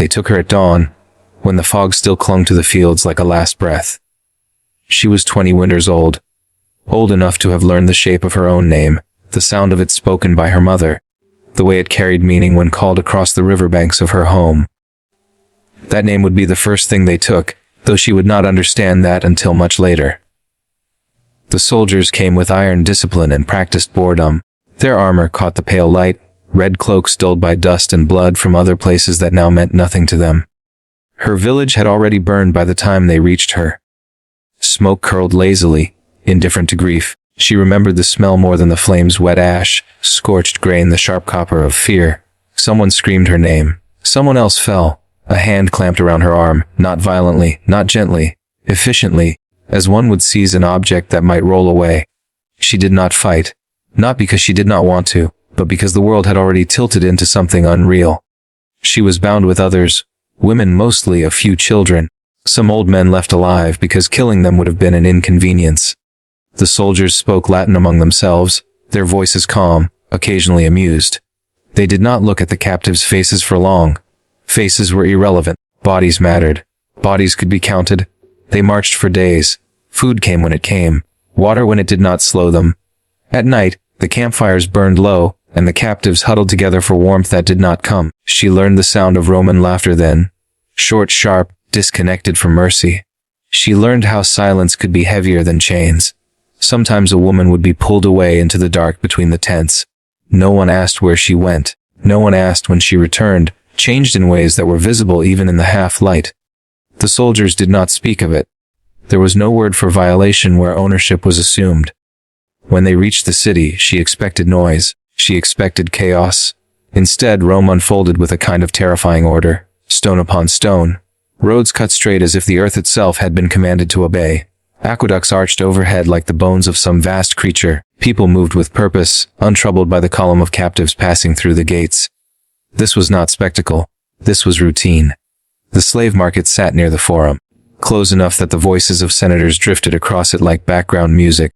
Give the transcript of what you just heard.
They took her at dawn, when the fog still clung to the fields like a last breath. She was 20 winters old enough to have learned the shape of her own name, the sound of it spoken by her mother, the way it carried meaning when called across the riverbanks of her home. That name would be the first thing they took, though she would not understand that until much later. The soldiers came with iron discipline and practiced boredom. Their armor caught the pale light, red cloaks dulled by dust and blood from other places that now meant nothing to them. Her village had already burned by the time they reached her. Smoke curled lazily, indifferent to grief. She remembered the smell more than the flame's wet ash, scorched grain, the sharp copper of fear. Someone screamed her name. Someone else fell. A hand clamped around her arm, not violently, not gently, efficiently, as one would seize an object that might roll away. She did not fight, not because she did not want to, but because the world had already tilted into something unreal. She was bound with others, women mostly, a few children, some old men left alive because killing them would have been an inconvenience. The soldiers spoke Latin among themselves, their voices calm, occasionally amused. They did not look at the captives' faces for long. Faces were irrelevant. Bodies mattered. Bodies could be counted. They marched for days. Food came when it came, water when it did not slow them. At night, the campfires burned low, and the captives huddled together for warmth that did not come. She learned the sound of Roman laughter then, short, sharp, disconnected from mercy. She learned how silence could be heavier than chains. Sometimes a woman would be pulled away into the dark between the tents. No one asked where she went. No one asked when she returned, changed in ways that were visible even in the half-light. The soldiers did not speak of it. There was no word for violation where ownership was assumed. When they reached the city, she expected noise. She expected chaos. Instead, Rome unfolded with a kind of terrifying order, stone upon stone. Roads cut straight as if the earth itself had been commanded to obey. Aqueducts arched overhead like the bones of some vast creature. People moved with purpose, untroubled by the column of captives passing through the gates. This was not spectacle. This was routine. The slave market sat near the forum, close enough that the voices of senators drifted across it like background music.